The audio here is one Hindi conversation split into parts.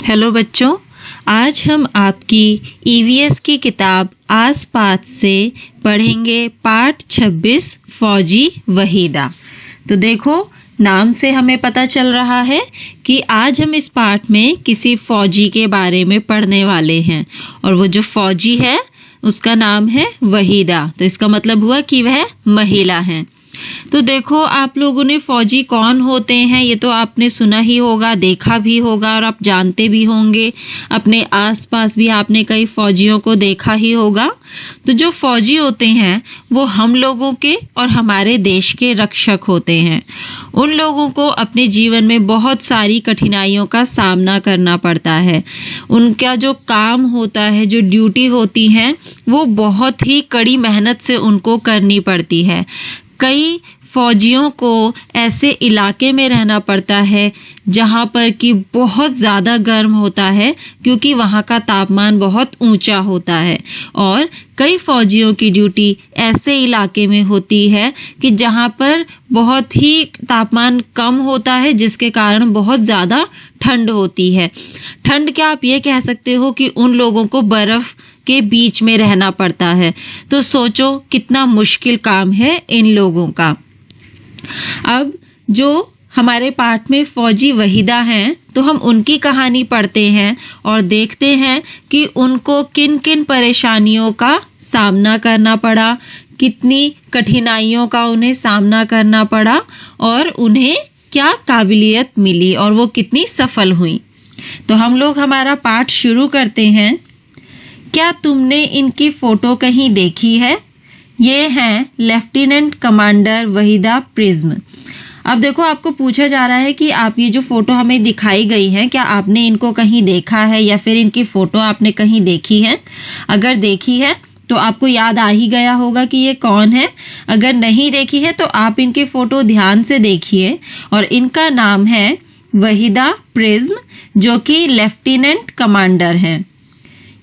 हेलो बच्चों, आज हम आपकी ईवीएस की किताब आस पास से पढ़ेंगे पाठ 26 फौजी वहीदा। तो देखो, नाम से हमें पता चल रहा है कि आज हम इस पाठ में किसी फौजी के बारे में पढ़ने वाले हैं और वो जो फौजी है उसका नाम है वहीदा। तो इसका मतलब हुआ कि वह महिला है। तो देखो, आप लोगों ने फौजी कौन होते हैं ये तो आपने सुना ही होगा, देखा भी होगा और आप जानते भी होंगे। अपने आसपास भी आपने कई फौजियों को देखा ही होगा। तो जो फौजी होते हैं वो हम लोगों के और हमारे देश के रक्षक होते हैं। उन लोगों को अपने जीवन में बहुत सारी कठिनाइयों का सामना करना पड़ता है। उनका जो काम होता है, जो ड्यूटी होती है, वो बहुत ही कड़ी मेहनत से उनको करनी पड़ती है। कई फौजियों को ऐसे इलाके में रहना पड़ता है जहाँ पर कि बहुत ज़्यादा गर्म होता है, क्योंकि वहाँ का तापमान बहुत ऊंचा होता है। और कई फौजियों की ड्यूटी ऐसे इलाके में होती है कि जहाँ पर बहुत ही तापमान कम होता है, जिसके कारण बहुत ज़्यादा ठंड होती है। ठंड क्या, आप ये कह सकते हो कि उन लोगों को बर्फ़ के बीच में रहना पड़ता है। तो सोचो कितना मुश्किल काम है इन लोगों का। अब जो हमारे पाठ में फौजी वहीदा हैं, तो हम उनकी कहानी पढ़ते हैं और देखते हैं कि उनको किन किन परेशानियों का सामना करना पड़ा, कितनी कठिनाइयों का उन्हें सामना करना पड़ा और उन्हें क्या काबिलियत मिली और वो कितनी सफल हुई। तो हम लोग हमारा पाठ शुरू करते हैं। क्या तुमने इनकी फोटो कहीं देखी है? ये हैं लेफ्टिनेंट कमांडर वहीदा प्रिज्म। अब देखो, आपको पूछा जा रहा है कि आप ये जो फोटो हमें दिखाई गई है, क्या आपने इनको कहीं देखा है या फिर इनकी फोटो आपने कहीं देखी है? अगर देखी है तो आपको याद आ ही गया होगा कि ये कौन है। अगर नहीं देखी है तो आप इनकी फोटो ध्यान से देखिए और इनका नाम है वहीदा प्रिज्म, जो कि लेफ्टिनेंट कमांडर हैं।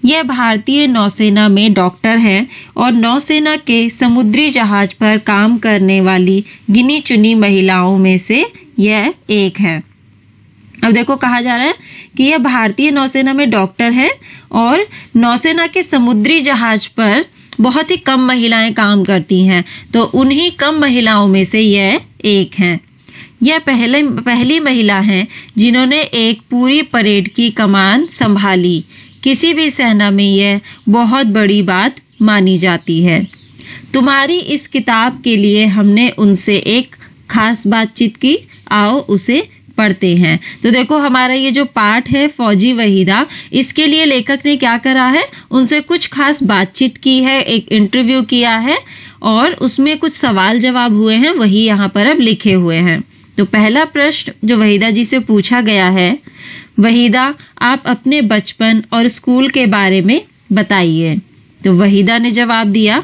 यह भारतीय नौसेना में डॉक्टर हैं और नौसेना के समुद्री जहाज पर काम करने वाली गिनी चुनी महिलाओं में से यह एक है। अब देखो, कहा जा रहा है कि यह भारतीय नौसेना में डॉक्टर हैं और नौसेना के समुद्री जहाज पर बहुत ही कम महिलाएं काम करती हैं। तो उन्हीं कम महिलाओं में से यह एक हैं। यह पहली महिला हैं जिन्होंने एक पूरी परेड की कमान संभाली। किसी भी सेना में यह बहुत बड़ी बात मानी जाती है। तुम्हारी इस किताब के लिए हमने उनसे एक खास बातचीत की, आओ उसे पढ़ते हैं। तो देखो, हमारा ये जो पाठ है फौजी वहीदा, इसके लिए लेखक ने क्या करा है, उनसे कुछ खास बातचीत की है, एक इंटरव्यू किया है और उसमें कुछ सवाल जवाब हुए हैं, वही यहाँ पर अब लिखे हुए हैं। तो पहला प्रश्न जो वहीदा जी से पूछा गया है, वहीदा आप अपने बचपन और स्कूल के बारे में बताइए। तो वहीदा ने जवाब दिया,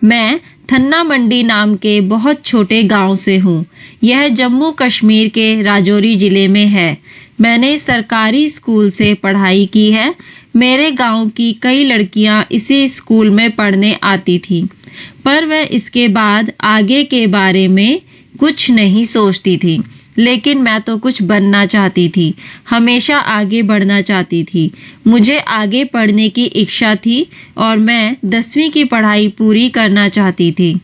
मैं थन्ना मंडी नाम के बहुत छोटे गांव से हूँ। यह जम्मू कश्मीर के राजौरी जिले में है। मैंने सरकारी स्कूल से पढ़ाई की है। मेरे गांव की कई लड़कियां इसी स्कूल में पढ़ने आती थी, पर वह इसके बाद आगे के बारे में कुछ नहीं सोचती थी। लेकिन मैं तो कुछ बनना चाहती थी, हमेशा आगे बढ़ना चाहती थी। मुझे आगे पढ़ने की इच्छा थी और मैं 10वीं की पढ़ाई पूरी करना चाहती थी।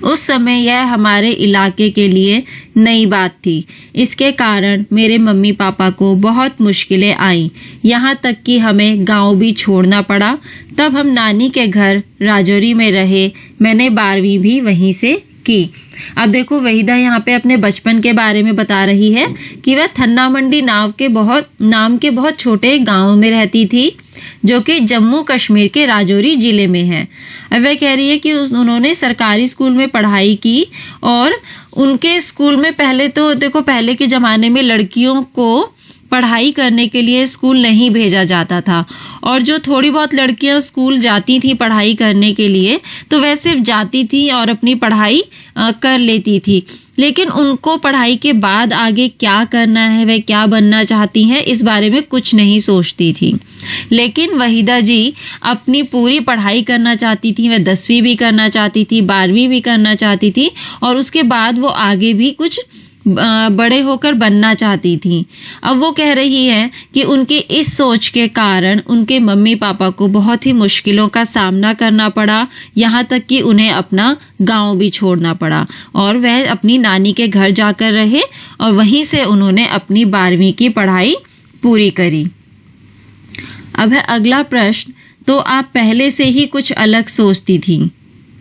उस समय यह हमारे इलाके के लिए नई बात थी। इसके कारण मेरे मम्मी पापा को बहुत मुश्किलें आईं, यहाँ तक कि हमें गांव भी छोड़ना पड़ा। तब हम नानी के घर राजौरी में रहे। मैंने 12वीं भी वहीं से की। अब देखो, वहीदा यहाँ पे अपने बचपन के बारे में बता रही है कि वह थन्ना मंडी नाम के बहुत छोटे गांव में रहती थी, जो कि जम्मू कश्मीर के राजौरी जिले में है। अब वह कह रही है कि उन्होंने सरकारी स्कूल में पढ़ाई की और उनके स्कूल में पहले तो देखो, पहले के ज़माने में लड़कियों को पढ़ाई करने के लिए स्कूल नहीं भेजा जाता था और जो थोड़ी बहुत लड़कियां स्कूल जाती थी पढ़ाई करने के लिए, तो वह सिर्फ जाती थी और अपनी पढ़ाई कर लेती थी। लेकिन उनको पढ़ाई के बाद आगे क्या करना है, वह क्या बनना चाहती हैं, इस बारे में कुछ नहीं सोचती थी। लेकिन वहीदा जी अपनी पूरी पढ़ाई करना चाहती थी। वह 10वीं भी करना चाहती थी, 12वीं भी करना चाहती थी और उसके बाद वो आगे भी कुछ बड़े होकर बनना चाहती थी। अब वो कह रही है कि उनकी इस सोच के कारण उनके मम्मी पापा को बहुत ही मुश्किलों का सामना करना पड़ा, यहाँ तक कि उन्हें अपना गांव भी छोड़ना पड़ा और वह अपनी नानी के घर जाकर रहे और वहीं से उन्होंने अपनी 12वीं की पढ़ाई पूरी करी। अब है अगला प्रश्न, तो आप पहले से ही कुछ अलग सोचती थी?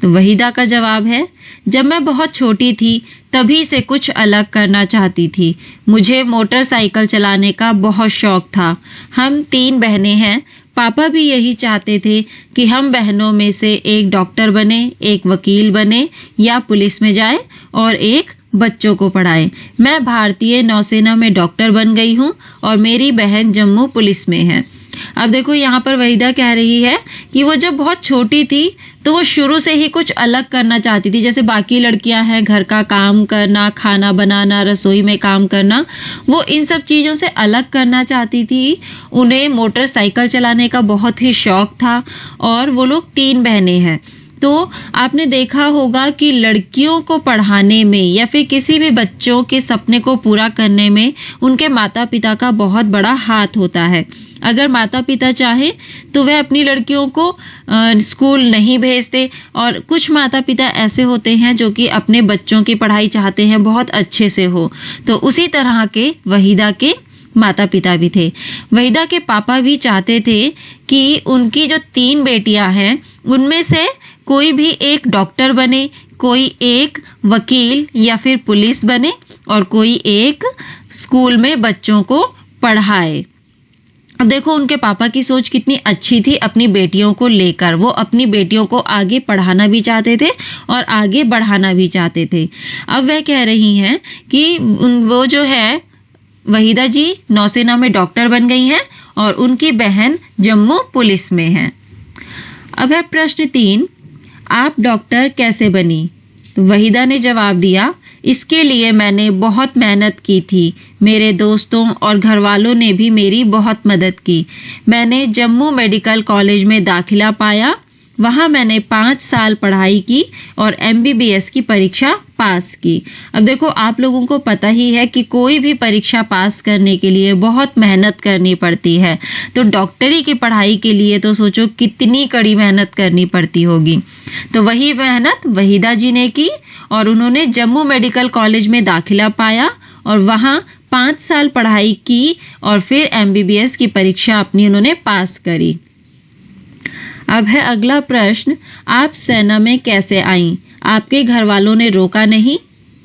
तो वहीदा का जवाब है, जब मैं बहुत छोटी थी तभी से कुछ अलग करना चाहती थी। मुझे मोटरसाइकिल चलाने का बहुत शौक था। हम 3 बहनें हैं। पापा भी यही चाहते थे कि हम बहनों में से एक डॉक्टर बने, एक वकील बने या पुलिस में जाए और एक बच्चों को पढ़ाए। मैं भारतीय नौसेना में डॉक्टर बन गई हूँ और मेरी बहन जम्मू पुलिस में है। अब देखो यहाँ पर वहीदा कह रही है कि वो जब बहुत छोटी थी तो वो शुरू से ही कुछ अलग करना चाहती थी। जैसे बाकी लड़कियां हैं, घर का काम करना, खाना बनाना, रसोई में काम करना, वो इन सब चीज़ों से अलग करना चाहती थी। उन्हें मोटरसाइकिल चलाने का बहुत ही शौक था और वो लोग 3 बहनें हैं। तो आपने देखा होगा कि लड़कियों को पढ़ाने में या फिर किसी भी बच्चों के सपने को पूरा करने में उनके माता पिता का बहुत बड़ा हाथ होता है। अगर माता पिता चाहें तो वह अपनी लड़कियों को स्कूल नहीं भेजते और कुछ माता पिता ऐसे होते हैं जो कि अपने बच्चों की पढ़ाई चाहते हैं बहुत अच्छे से हो। तो उसी तरह के वहीदा के माता पिता भी थे। वहीदा के पापा भी चाहते थे कि उनकी जो 3 बेटियां हैं उनमें से कोई भी एक डॉक्टर बने, कोई एक वकील या फिर पुलिस बने और कोई एक स्कूल में बच्चों को पढ़ाए। अब देखो उनके पापा की सोच कितनी अच्छी थी अपनी बेटियों को लेकर। वो अपनी बेटियों को आगे पढ़ाना भी चाहते थे और आगे बढ़ाना भी चाहते थे। अब वह कह रही हैं कि वो जो है वहीदा जी नौसेना में डॉक्टर बन गई हैं और उनकी बहन जम्मू पुलिस में है। अब है प्रश्न 3, आप डॉक्टर कैसे बनी? तो वहीदा ने जवाब दिया, इसके लिए मैंने बहुत मेहनत की थी। मेरे दोस्तों और घर वालों ने भी मेरी बहुत मदद की। मैंने जम्मू मेडिकल कॉलेज में दाखिला पाया। वहाँ मैंने 5 साल पढ़ाई की और MBBS की परीक्षा पास की। अब देखो आप लोगों को पता ही है कि कोई भी परीक्षा पास करने के लिए बहुत मेहनत करनी पड़ती है। तो डॉक्टरी की पढ़ाई के लिए तो सोचो कितनी कड़ी मेहनत करनी पड़ती होगी। तो वही मेहनत वहीदा जी ने की और उन्होंने जम्मू मेडिकल कॉलेज में दाखिला पाया और वहाँ 5 साल पढ़ाई की और फिर MBBS की परीक्षा अपनी उन्होंने पास करी। अब है अगला प्रश्न, आप सेना में कैसे आईं? आपके घर वालों ने रोका नहीं?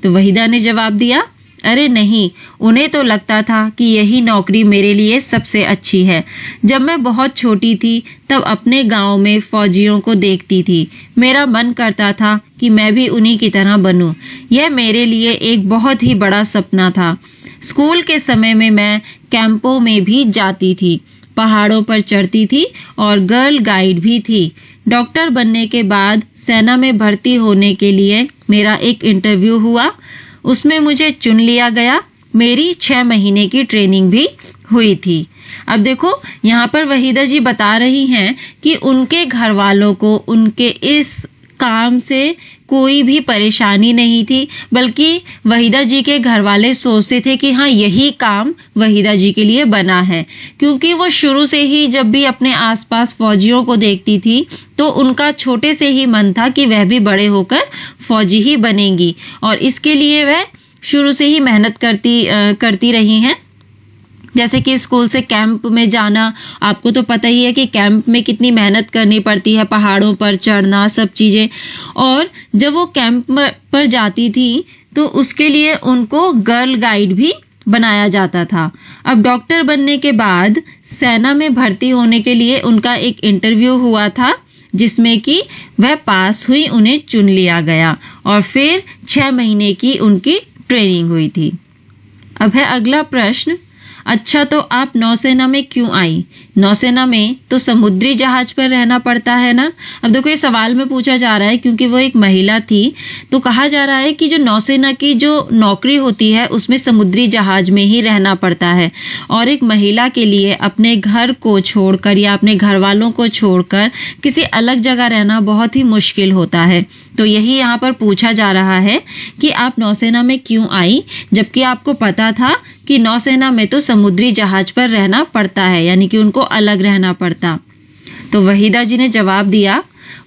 तो वहीदा ने जवाब दिया, अरे नहीं, उन्हें तो लगता था कि यही नौकरी मेरे लिए सबसे अच्छी है। जब मैं बहुत छोटी थी तब अपने गांव में फौजियों को देखती थी। मेरा मन करता था कि मैं भी उन्हीं की तरह बनूं। यह मेरे लिए एक बहुत ही बड़ा सपना था। स्कूल के समय में मैं कैंपों में भी जाती थी, पहाड़ों पर चढ़ती थी और गर्ल गाइड भी थी। डॉक्टर बनने के बाद सेना में भर्ती होने के लिए मेरा एक इंटरव्यू हुआ, उसमें मुझे चुन लिया गया। मेरी 6 महीने की ट्रेनिंग भी हुई थी। अब देखो यहाँ पर वहीदा जी बता रही हैं कि उनके घर वालों को उनके इस काम से कोई भी परेशानी नहीं थी, बल्कि वहीदा जी के घर वाले सोचते थे कि हाँ यही काम वहीदा जी के लिए बना है, क्योंकि वो शुरू से ही जब भी अपने आसपास फौजियों को देखती थी तो उनका छोटे से ही मन था कि वह भी बड़े होकर फौजी ही बनेंगी और इसके लिए वह शुरू से ही मेहनत करती रही हैं। जैसे कि स्कूल से कैंप में जाना, आपको तो पता ही है कि कैंप में कितनी मेहनत करनी पड़ती है, पहाड़ों पर चढ़ना, सब चीज़ें। और जब वो कैंप पर जाती थी तो उसके लिए उनको गर्ल गाइड भी बनाया जाता था। अब डॉक्टर बनने के बाद सेना में भर्ती होने के लिए उनका एक इंटरव्यू हुआ था जिसमें कि वह पास हुई, उन्हें चुन लिया गया और फिर 6 महीने की उनकी ट्रेनिंग हुई थी। अब है अगला प्रश्न, अच्छा तो आप नौसेना में क्यों आई? नौसेना में तो समुद्री जहाज पर रहना पड़ता है ना। अब देखो ये सवाल में पूछा जा रहा है क्योंकि वो एक महिला थी, तो कहा जा रहा है कि जो नौसेना की जो नौकरी होती है उसमें समुद्री जहाज में ही रहना पड़ता है और एक महिला के लिए अपने घर को छोड़कर या अपने घर वालों को छोड़कर किसी अलग जगह रहना बहुत ही मुश्किल होता है। तो यही यहाँ पर पूछा जा रहा है कि आप नौसेना में क्यों आई, जबकि आपको पता था कि नौसेना में तो समुद्री जहाज पर रहना पड़ता है, यानी कि उनको अलग रहना पड़ता। तो वहीदा जी ने जवाब दिया,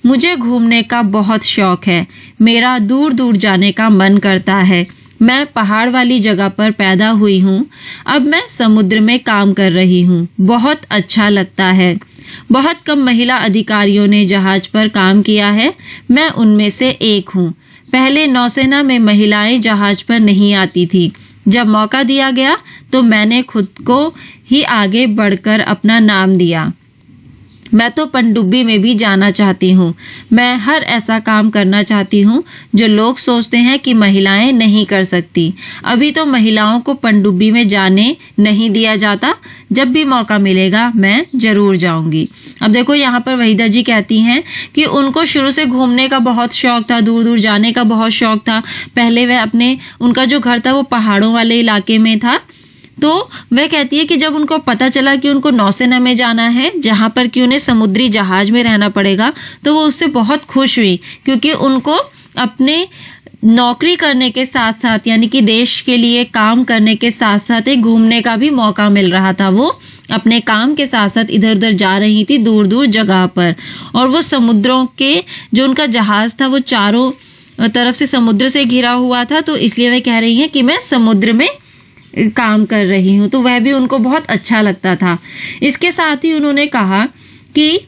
मुझे घूमने का बहुत शौक है, मेरा दूर दूर जाने का मन करता है। मैं पहाड़ वाली जगह पर पैदा हुई हूँ, अब मैं समुद्र में काम कर रही हूँ, बहुत अच्छा लगता है। बहुत कम महिला अधिकारियों ने जहाज पर काम किया है, मैं उनमें से एक हूँ। पहले नौसेना में महिलाएं जहाज पर नहीं आती थी। जब मौका दिया गया तो मैंने खुद को ही आगे बढ़कर अपना नाम दिया। मैं तो पनडुब्बी में भी जाना चाहती हूँ। मैं हर ऐसा काम करना चाहती हूँ जो लोग सोचते हैं कि महिलाएं नहीं कर सकती। अभी तो महिलाओं को पनडुब्बी में जाने नहीं दिया जाता, जब भी मौका मिलेगा मैं जरूर जाऊंगी। अब देखो यहाँ पर वहीदा जी कहती हैं कि उनको शुरू से घूमने का बहुत शौक था, दूर दूर जाने का बहुत शौक था। पहले वह उनका जो घर था वो पहाड़ों वाले इलाके में था। तो वह कहती है कि जब उनको पता चला कि उनको नौसेना में जाना है, जहां पर कि उन्हें समुद्री जहाज में रहना पड़ेगा, तो वो उससे बहुत खुश हुई, क्योंकि उनको अपने नौकरी करने के साथ साथ, यानी कि देश के लिए काम करने के साथ साथ एक घूमने का भी मौका मिल रहा था। वो अपने काम के साथ साथ इधर उधर जा रही थी, दूर दूर जगह पर। और वो समुद्रों के जो उनका जहाज था वो चारों तरफ से समुद्र से घिरा हुआ था, तो इसलिए वह कह रही है कि मैं समुद्र में काम कर रही हूँ। तो वह भी उनको बहुत अच्छा लगता था। इसके साथ ही उन्होंने कहा कि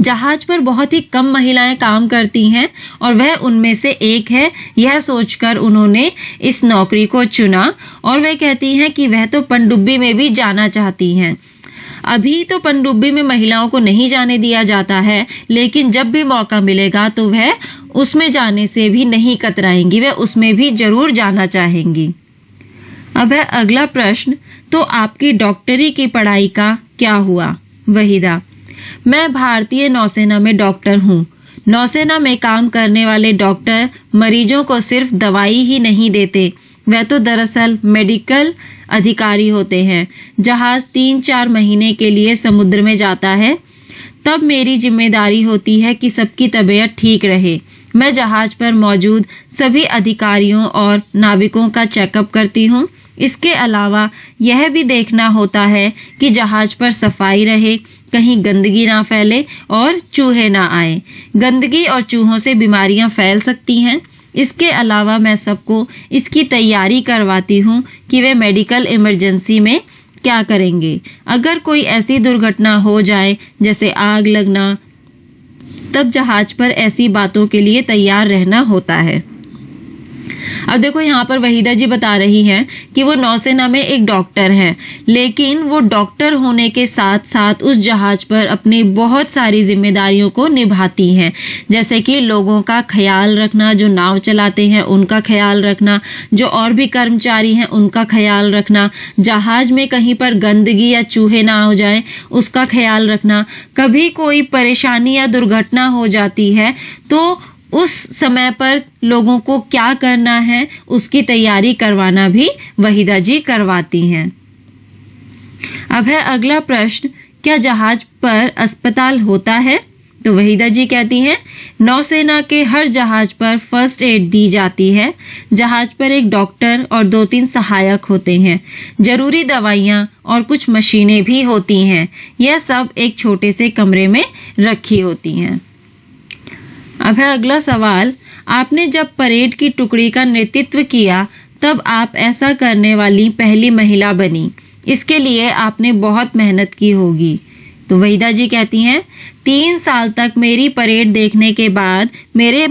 जहाज पर बहुत ही कम महिलाएं काम करती हैं और वह उनमें से एक है। यह सोचकर उन्होंने इस नौकरी को चुना और वह कहती हैं कि वह तो पनडुब्बी में भी जाना चाहती हैं। अभी तो पनडुब्बी में महिलाओं को नहीं जाने दिया जाता है, लेकिन जब भी मौका मिलेगा तो वह उसमें जाने से भी नहीं कतराएंगी, वह उसमें भी जरूर जाना चाहेंगी। अब है अगला प्रश्न, तो आपकी डॉक्टरी की पढ़ाई का क्या हुआ? वहीदा, मैं भारतीय नौसेना में डॉक्टर हूँ। नौसेना में काम करने वाले डॉक्टर मरीजों को सिर्फ दवाई ही नहीं देते, वह तो दरअसल मेडिकल अधिकारी होते हैं। जहाज 3-4 महीने के लिए समुद्र में जाता है, तब मेरी जिम्मेदारी होती है कि सबकी तबीयत ठीक रहे। मैं जहाज पर मौजूद सभी अधिकारियों और नाविकों का चेकअप करती हूँ। इसके अलावा यह भी देखना होता है कि जहाज पर सफाई रहे, कहीं गंदगी ना फैले और चूहे ना आए। गंदगी और चूहों से बीमारियां फैल सकती हैं। इसके अलावा मैं सबको इसकी तैयारी करवाती हूँ कि वे मेडिकल इमरजेंसी में क्या करेंगे। अगर कोई ऐसी दुर्घटना हो जाए जैसे आग लगना, तब जहाज पर ऐसी बातों के लिए तैयार रहना होता है। अब देखो यहाँ पर वहीदा जी बता रही हैं कि वो नौसेना में एक डॉक्टर हैं, लेकिन वो डॉक्टर होने के साथ साथ उस जहाज पर अपनी बहुत सारी जिम्मेदारियों को निभाती हैं, जैसे कि लोगों का ख्याल रखना, जो नाव चलाते हैं उनका ख्याल रखना, जो और भी कर्मचारी हैं उनका ख्याल रखना, जहाज में कहीं पर गंदगी या चूहे ना हो जाए उसका ख्याल रखना। कभी कोई परेशानी या दुर्घटना हो जाती है तो उस समय पर लोगों को क्या करना है उसकी तैयारी करवाना भी वहीदा जी करवाती हैं। अब है अगला प्रश्न, क्या जहाज पर अस्पताल होता है? तो वहीदा जी कहती हैं, नौसेना के हर जहाज पर फर्स्ट एड दी जाती है। जहाज पर एक डॉक्टर और 2-3 सहायक होते हैं। जरूरी दवाइयाँ और कुछ मशीनें भी होती हैं। यह सब एक छोटे से कमरे में रखी होती हैं। अब है अगला सवाल, आपने जब परेड की टुकड़ी का नेतृत्व किया तब आप ऐसा करने वाली पहली महिला बनी। इसके लिए आपने बहुत मेहनत की होगी। तो वहीदा जी कहती हैं, 3 साल तक मेरी परेड देखने के बाद मेरे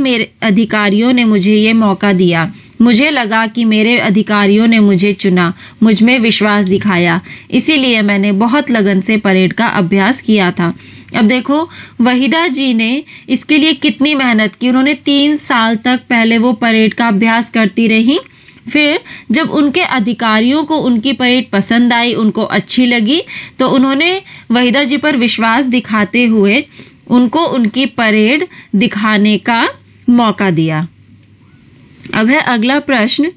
अधिकारियों ने मुझे ये मौका दिया। मुझे लगा कि मेरे अधिकारियों ने मुझे चुना, मुझ में विश्वास दिखाया, इसीलिए मैंने बहुत लगन से परेड का अभ्यास किया था। अब देखो वहीदा जी ने इसके लिए कितनी मेहनत की। उन्होंने 3 साल तक पहले वो परेड का अभ्यास करती रही। फिर जब उनके अधिकारियों को उनकी परेड पसंद आई, उनको अच्छी लगी, तो उन्होंने वहीदा जी पर विश्वास दिखाते हुए उनको उनकी परेड दिखाने का मौका दिया। अब है अगला प्रश्न,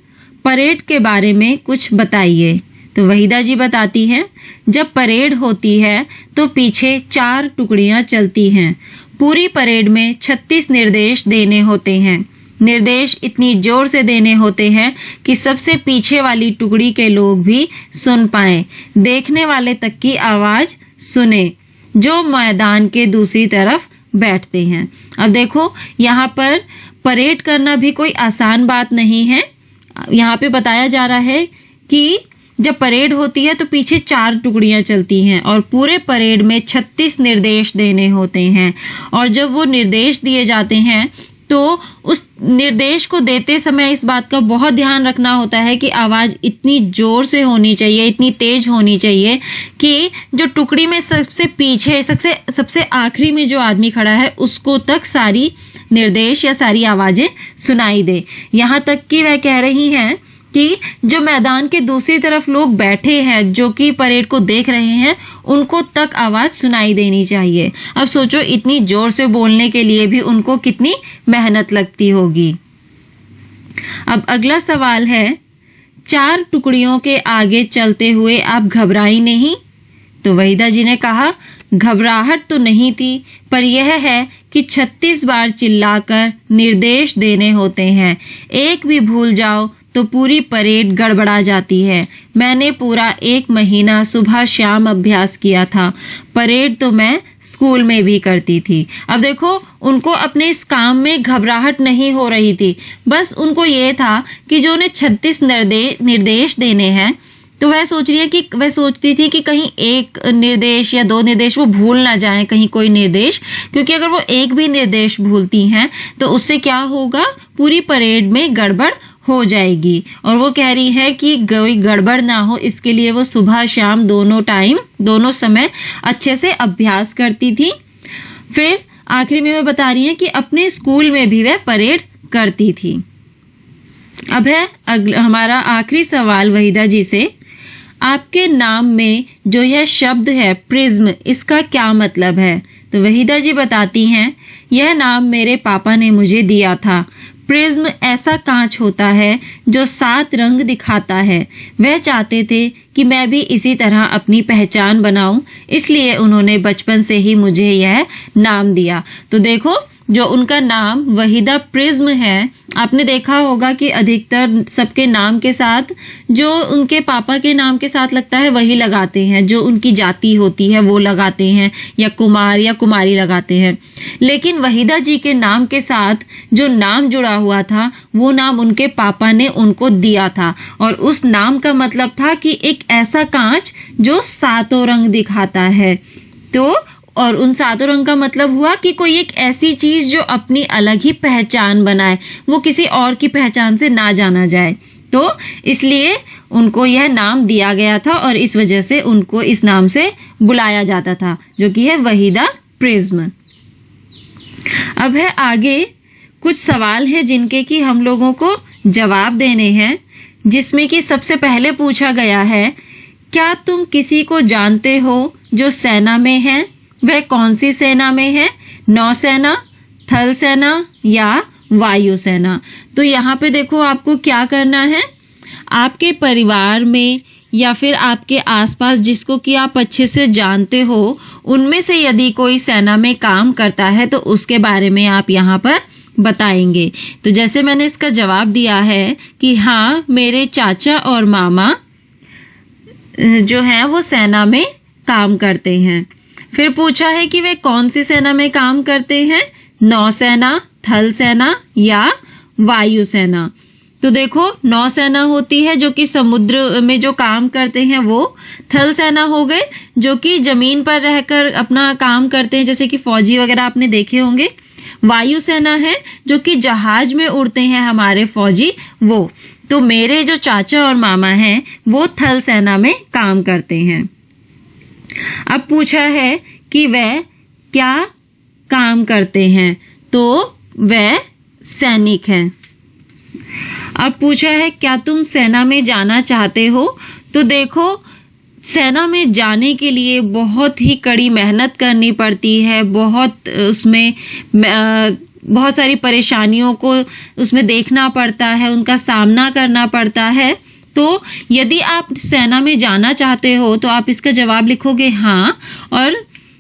परेड के बारे में कुछ बताइए। तो वहीदा जी बताती हैं, जब परेड होती है तो पीछे 4 टुकड़ियां चलती हैं। पूरी परेड में 36 निर्देश देने होते हैं। निर्देश इतनी जोर से देने होते हैं कि सबसे पीछे वाली टुकड़ी के लोग भी सुन पाएं, देखने वाले तक की आवाज सुने जो मैदान के दूसरी तरफ बैठते हैं। अब देखो, यहाँ पर परेड करना भी कोई आसान बात नहीं है। यहाँ पे बताया जा रहा है कि जब परेड होती है तो पीछे 4 टुकड़ियां चलती हैं और पूरे परेड में 36 निर्देश देने होते हैं। और जब वो निर्देश दिए जाते हैं तो उस निर्देश को देते समय इस बात का बहुत ध्यान रखना होता है कि आवाज इतनी जोर से होनी चाहिए, इतनी तेज होनी चाहिए कि जो टुकड़ी में सबसे पीछे, सबसे आखिरी में जो आदमी खड़ा है उसको तक सारी निर्देश या सारी आवाजें सुनाई दे। यहाँ तक कि वह कह रही हैं कि जो मैदान के दूसरी तरफ लोग बैठे हैं, जो कि परेड को देख रहे हैं, उनको तक आवाज सुनाई देनी चाहिए। अब सोचो, इतनी जोर से बोलने के लिए भी उनको कितनी मेहनत लगती होगी। अब अगला सवाल है, 4 टुकड़ियों के आगे चलते हुए आप घबराई नहीं? तो वहीदा जी ने कहा, घबराहट तो नहीं थी, पर यह है कि 36 बार चिल्लाकर निर्देश देने होते हैं। एक भी भूल जाओ तो पूरी परेड गड़बड़ा जाती है। मैंने पूरा 1 महीना सुबह शाम अभ्यास किया था। परेड तो मैं स्कूल में भी करती थी। अब देखो, उनको अपने इस काम में घबराहट नहीं हो रही थी, बस उनको ये था कि जो उन्हें 36 निर्देश देने हैं, तो वह सोचती थी कि कहीं एक निर्देश या 2 निर्देश वो भूल ना जाएं, कहीं कोई निर्देश, क्योंकि अगर वो एक भी निर्देश भूलती हैं तो उससे क्या होगा, पूरी परेड में गड़बड़ हो जाएगी। और वो कह रही है कि कोई गड़बड़ ना हो, इसके लिए वो सुबह शाम दोनों समय अच्छे से अभ्यास करती थी। फिर आखिरी में वो बता रही है कि अपने स्कूल में भी वह परेड करती थी। अब है हमारा आखिरी सवाल वहीदा जी से, आपके नाम में जो यह शब्द है प्रिज्म, इसका क्या मतलब है? तो वहीदा जी बताती हैं, यह नाम मेरे पापा ने मुझे दिया था। प्रिज्म ऐसा कांच होता है जो 7 रंग दिखाता है। वह चाहते थे कि मैं भी इसी तरह अपनी पहचान बनाऊं, इसलिए उन्होंने बचपन से ही मुझे यह नाम दिया। तो देखो, जो उनका नाम वहीदा प्रिज्म है, आपने देखा होगा कि अधिकतर सबके नाम के साथ जो उनके पापा के नाम के साथ लगता है वही लगाते हैं, जो उनकी जाति होती है वो लगाते हैं, या कुमार या कुमारी लगाते हैं। लेकिन वहीदा जी के नाम के साथ जो नाम जुड़ा हुआ था वो नाम उनके पापा ने उनको दिया था, और उस नाम का मतलब था कि एक ऐसा कांच जो 7 रंग दिखाता है। तो और उन 7 रंग का मतलब हुआ कि कोई एक ऐसी चीज जो अपनी अलग ही पहचान बनाए, वो किसी और की पहचान से ना जाना जाए। तो इसलिए उनको यह नाम दिया गया था और इस वजह से उनको इस नाम से बुलाया जाता था, जो कि है वहीदा प्रिज्म। अब है आगे कुछ सवाल है जिनके कि हम लोगों को जवाब देने हैं, जिसमें कि सबसे पहले पूछा गया है, क्या तुम किसी को जानते हो जो सेना में है? वह कौन सी सेना में है? नौसेना, थल सेना या वायुसेना? तो यहाँ पे देखो, आपको क्या करना है, आपके परिवार में या फिर आपके आसपास जिसको कि आप अच्छे से जानते हो, उनमें से यदि कोई सेना में काम करता है तो उसके बारे में आप यहाँ पर बताएंगे। तो जैसे मैंने इसका जवाब दिया है कि हाँ, मेरे चाचा और मामा जो हैं वो सेना में काम करते हैं। फिर पूछा है कि वे कौन सी सेना में काम करते हैं, नौसेना, थल सेना या वायुसेना? तो देखो, नौसेना होती है जो कि समुद्र में जो काम करते हैं वो, थल सेना हो गए जो कि जमीन पर रहकर अपना काम करते हैं, जैसे कि फौजी वगैरह आपने देखे होंगे। वायुसेना है जो कि जहाज में उड़ते हैं हमारे फौजी, वो। तो मेरे जो चाचा और मामा हैं वो थल सेना में काम करते हैं। अब पूछा है कि वह क्या काम करते हैं, तो वह सैनिक हैं। अब पूछा है क्या तुम सेना में जाना चाहते हो? तो देखो, सेना में जाने के लिए बहुत ही कड़ी मेहनत करनी पड़ती है, उसमें बहुत सारी परेशानियों को उसमें देखना पड़ता है, उनका सामना करना पड़ता है। तो यदि आप सेना में जाना चाहते हो तो आप इसका जवाब लिखोगे हाँ, और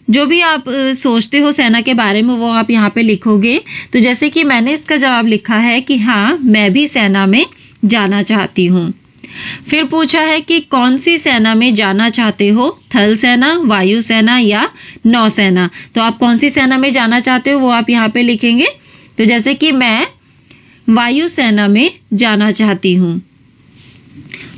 जो भी आप सोचते हो सेना के बारे में वो आप यहाँ पे लिखोगे। तो जैसे कि मैंने इसका जवाब लिखा है कि हाँ, मैं भी सेना में जाना चाहती हूँ। फिर पूछा है कि कौन सी सेना में जाना चाहते हो, थल सेना, वायु सेना या नौसेना। तो आप कौन सी सेना में जाना चाहते हो वो आप यहाँ पे लिखेंगे। तो जैसे कि मैं वायु सेना में जाना चाहती हूँ।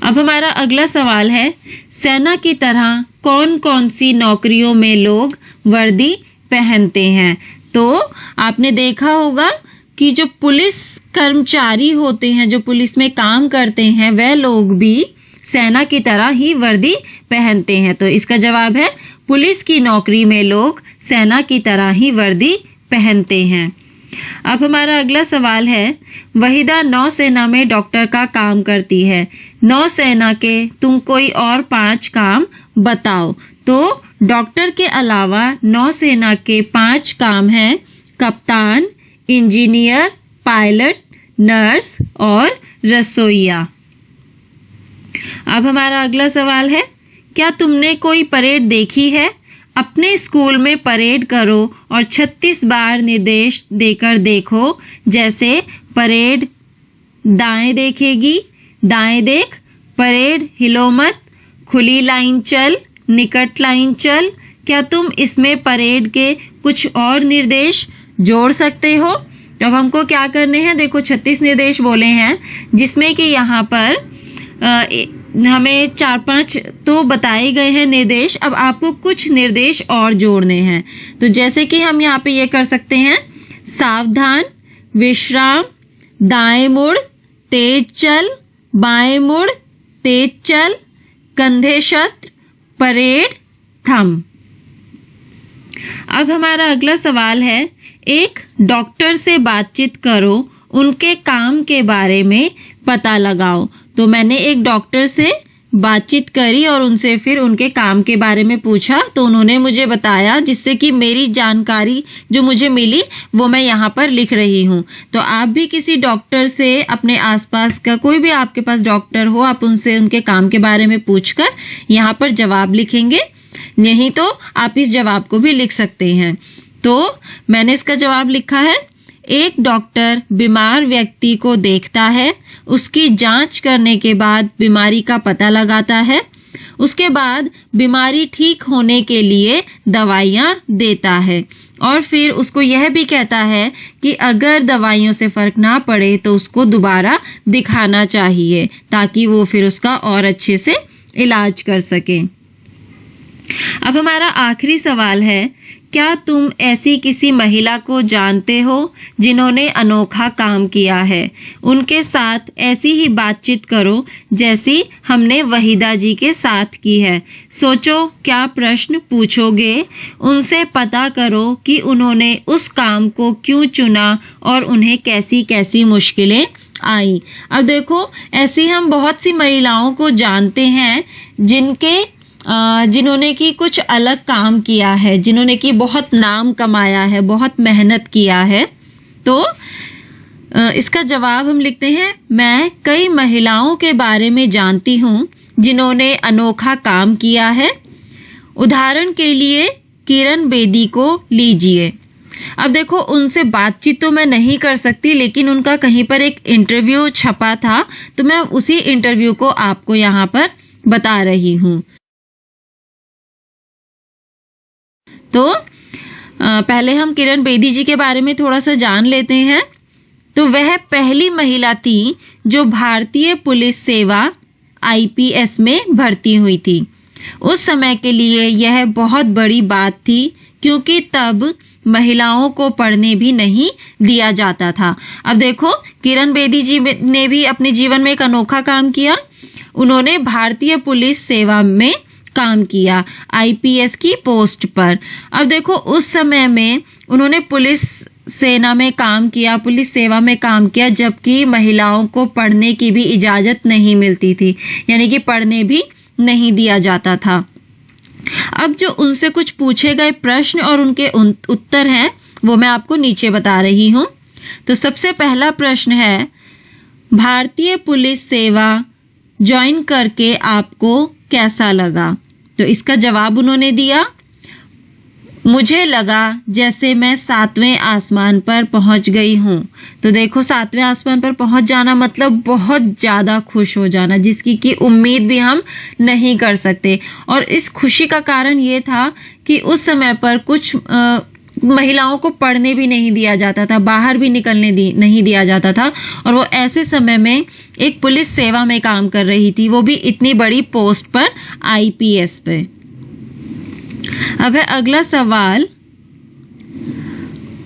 अब हमारा अगला सवाल है, सेना की तरह कौन कौन सी नौकरियों में लोग वर्दी पहनते हैं। तो आपने देखा होगा कि जो पुलिस कर्मचारी होते हैं, जो पुलिस में काम करते हैं, वह लोग भी सेना की तरह ही वर्दी पहनते हैं। तो इसका जवाब है पुलिस की नौकरी में लोग सेना की तरह ही वर्दी पहनते हैं। अब हमारा अगला सवाल है, वहीदा नौसेना में डॉक्टर का काम करती है। नौसेना के तुम कोई और 5 काम बताओ। तो डॉक्टर के अलावा नौसेना के 5 काम हैं, कप्तान, इंजीनियर, पायलट, नर्स और रसोइया। अब हमारा अगला सवाल है, क्या तुमने कोई परेड देखी है? अपने स्कूल में परेड करो और 36 बार निर्देश देकर देखो। जैसे परेड दाएं देखेगी, दाएं देख, परेड हिलो मत, खुली लाइन चल, निकट लाइन चल। क्या तुम इसमें परेड के कुछ और निर्देश जोड़ सकते हो? तो अब हमको क्या करने हैं, देखो 36 निर्देश बोले हैं, जिसमें कि यहाँ पर हमें 4-5 तो बताए गए हैं निर्देश। अब आपको कुछ निर्देश और जोड़ने हैं। तो जैसे कि हम यहाँ पे ये कर सकते हैं, सावधान, विश्राम, दाएं मुड़, तेज चल, बाएं मुड़, तेज चल, कंधे शस्त्र, परेड, थम। अब हमारा अगला सवाल है, एक डॉक्टर से बातचीत करो, उनके काम के बारे में पता लगाओ। तो मैंने एक डॉक्टर से बातचीत करी और उनसे फिर उनके काम के बारे में पूछा, तो उन्होंने मुझे बताया, जिससे कि मेरी जानकारी जो मुझे मिली वो मैं यहाँ पर लिख रही हूँ। तो आप भी किसी डॉक्टर से, अपने आसपास का कोई भी आपके पास डॉक्टर हो, आप उनसे उनके काम के बारे में पूछकर यहाँ पर जवाब लिखेंगे। नहीं तो आप इस जवाब को भी लिख सकते हैं। तो मैंने इसका जवाब लिखा है, एक डॉक्टर बीमार व्यक्ति को देखता है, उसकी जांच करने के बाद बीमारी का पता लगाता है, उसके बाद बीमारी ठीक होने के लिए दवाइयाँ देता है और फिर उसको यह भी कहता है कि अगर दवाइयों से फर्क ना पड़े तो उसको दोबारा दिखाना चाहिए, ताकि वो फिर उसका और अच्छे से इलाज कर सके। अब हमारा आखिरी सवाल है, क्या तुम ऐसी किसी महिला को जानते हो जिन्होंने अनोखा काम किया है? उनके साथ ऐसी ही बातचीत करो जैसी हमने वहीदा जी के साथ की है। सोचो क्या प्रश्न पूछोगे, उनसे पता करो कि उन्होंने उस काम को क्यों चुना और उन्हें कैसी कैसी मुश्किलें आई। अब देखो, ऐसी हम बहुत सी महिलाओं को जानते हैं जिन्होंने की कुछ अलग काम किया है, जिन्होंने की बहुत नाम कमाया है, बहुत मेहनत किया है। तो इसका जवाब हम लिखते हैं, मैं कई महिलाओं के बारे में जानती हूँ जिन्होंने अनोखा काम किया है। उदाहरण के लिए किरण बेदी को लीजिए। अब देखो, उनसे बातचीत तो मैं नहीं कर सकती, लेकिन उनका कहीं पर एक इंटरव्यू छपा था, तो मैं उसी इंटरव्यू को आपको यहाँ पर बता रही हूँ। तो पहले हम किरण बेदी जी के बारे में थोड़ा सा जान लेते हैं। तो वह पहली महिला थी जो भारतीय पुलिस सेवा IPS में भर्ती हुई थी। उस समय के लिए यह बहुत बड़ी बात थी, क्योंकि तब महिलाओं को पढ़ने भी नहीं दिया जाता था। अब देखो, किरण बेदी जी ने भी अपने जीवन में एक अनोखा काम किया। उन्होंने भारतीय पुलिस सेवा में काम किया, IPS की पोस्ट पर। अब देखो, उस समय में उन्होंने पुलिस सेना में काम किया, पुलिस सेवा में काम किया, जबकि महिलाओं को पढ़ने की भी इजाजत नहीं मिलती थी, यानी कि पढ़ने भी नहीं दिया जाता था। अब जो उनसे कुछ पूछे गए प्रश्न और उनके उत्तर हैं, वो मैं आपको नीचे बता रही हूँ। तो सबसे पहला प्रश्न है, भारतीय पुलिस सेवा ज्वाइन करके आपको कैसा लगा? तो इसका जवाब उन्होंने दिया, मुझे लगा जैसे मैं 7वें आसमान पर पहुंच गई हूँ। तो देखो 7वें आसमान पर पहुंच जाना मतलब बहुत ज़्यादा खुश हो जाना, जिसकी कि उम्मीद भी हम नहीं कर सकते। और इस खुशी का कारण ये था कि उस समय पर कुछ महिलाओं को पढ़ने भी नहीं दिया जाता था, बाहर भी निकलने नहीं दिया जाता था। और वो ऐसे समय में एक पुलिस सेवा में काम कर रही थी, वो भी इतनी बड़ी पोस्ट पर, IPS पे। अब है अगला सवाल,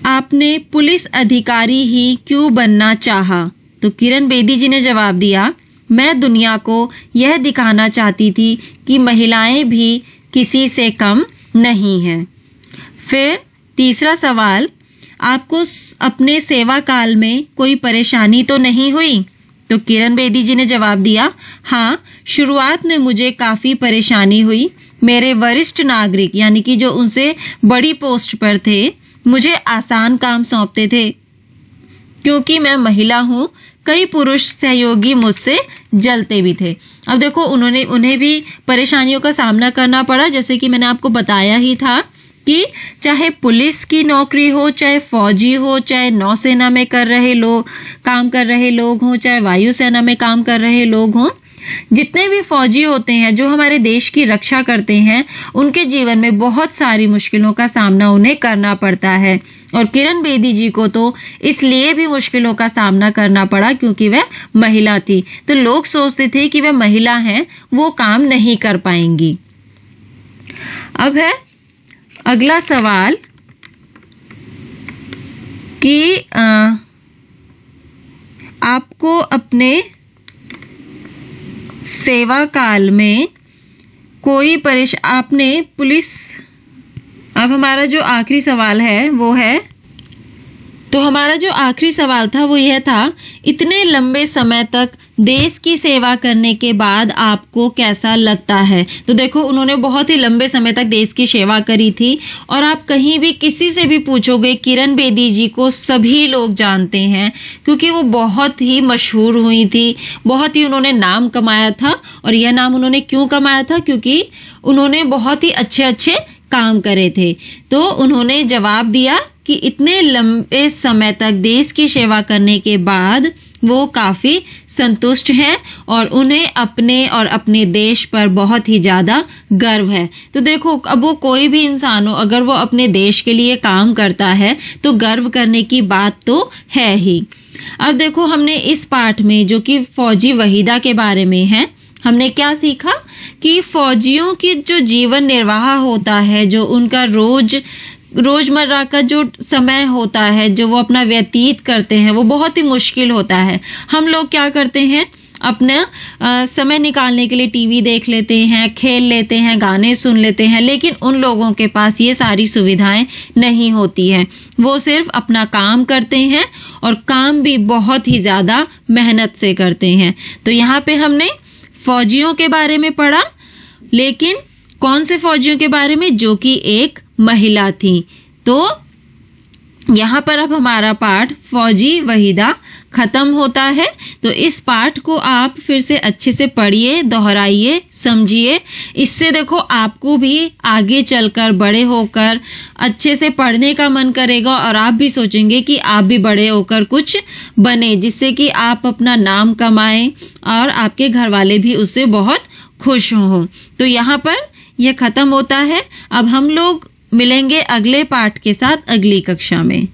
आपने पुलिस अधिकारी ही क्यों बनना चाहा? तो किरण बेदी जी ने जवाब दिया, मैं दुनिया को यह दिखाना चाहती थी कि महिलाएं भी किसी से कम नहीं हैं। फिर तीसरा सवाल, आपको अपने सेवा काल में कोई परेशानी तो नहीं हुई? तो किरण बेदी जी ने जवाब दिया, हाँ, शुरुआत में मुझे काफ़ी परेशानी हुई। मेरे वरिष्ठ नागरिक यानी कि जो उनसे बड़ी पोस्ट पर थे, मुझे आसान काम सौंपते थे क्योंकि मैं महिला हूँ। कई पुरुष सहयोगी मुझसे जलते भी थे। अब देखो उन्हें भी परेशानियों का सामना करना पड़ा, जैसे कि मैंने आपको बताया ही था कि चाहे पुलिस की नौकरी हो, चाहे फौजी हो, चाहे नौसेना में काम कर रहे लोग हों, चाहे वायुसेना में काम कर रहे लोग हों, जितने भी फौजी होते हैं जो हमारे देश की रक्षा करते हैं, उनके जीवन में बहुत सारी मुश्किलों का सामना उन्हें करना पड़ता है। और किरण बेदी जी को तो इसलिए भी मुश्किलों का सामना करना पड़ा क्योंकि वह महिला थी। तो लोग सोचते थे कि वह महिला हैं, वो काम नहीं कर पाएंगी। अब है अगला सवाल कि आपको अपने सेवा काल में कोई आपने पुलिस। अब हमारा जो आखिरी सवाल है वो है, तो हमारा जो आखिरी सवाल था वो यह था, इतने लंबे समय तक देश की सेवा करने के बाद आपको कैसा लगता है? तो देखो उन्होंने बहुत ही लंबे समय तक देश की सेवा करी थी और आप कहीं भी किसी से भी पूछोगे, किरण बेदी जी को सभी लोग जानते हैं क्योंकि वो बहुत ही मशहूर हुई थी, बहुत ही उन्होंने नाम कमाया था। और यह नाम उन्होंने क्यों कमाया था? क्योंकि उन्होंने बहुत ही अच्छे अच्छे काम करे थे। तो उन्होंने जवाब दिया कि इतने लंबे समय तक देश की सेवा करने के बाद वो काफ़ी संतुष्ट हैं और उन्हें अपने और अपने देश पर बहुत ही ज़्यादा गर्व है। तो देखो अब वो कोई भी इंसान हो, अगर वो अपने देश के लिए काम करता है तो गर्व करने की बात तो है ही। अब देखो हमने इस पाठ में जो कि फौजी वहीदा के बारे में है, हमने क्या सीखा कि फौजियों की जो जीवन निर्वाह होता है, जो उनका रोजमर्रा का जो समय होता है, जो वो अपना व्यतीत करते हैं, वो बहुत ही मुश्किल होता है। हम लोग क्या करते हैं, अपना समय निकालने के लिए टीवी देख लेते हैं, खेल लेते हैं, गाने सुन लेते हैं, लेकिन उन लोगों के पास ये सारी सुविधाएं नहीं होती हैं। वो सिर्फ अपना काम करते हैं और काम भी बहुत ही ज़्यादा मेहनत से करते हैं। तो यहाँ पे हमने फौजियों के बारे में पढ़ा, लेकिन कौन से फौजियों के बारे में? जो कि एक महिला थी। तो यहाँ पर अब हमारा पाठ फौजी वहीदा खत्म होता है। तो इस पाठ को आप फिर से अच्छे से पढ़िए, दोहराइए, समझिए। इससे देखो आपको भी आगे चलकर बड़े होकर अच्छे से पढ़ने का मन करेगा और आप भी सोचेंगे कि आप भी बड़े होकर कुछ बने, जिससे कि आप अपना नाम कमाएं और आपके घर वाले भी उससे बहुत खुश हों। तो यहाँ पर यह खत्म होता है। अब हम लोग मिलेंगे अगले पाठ के साथ अगली कक्षा में।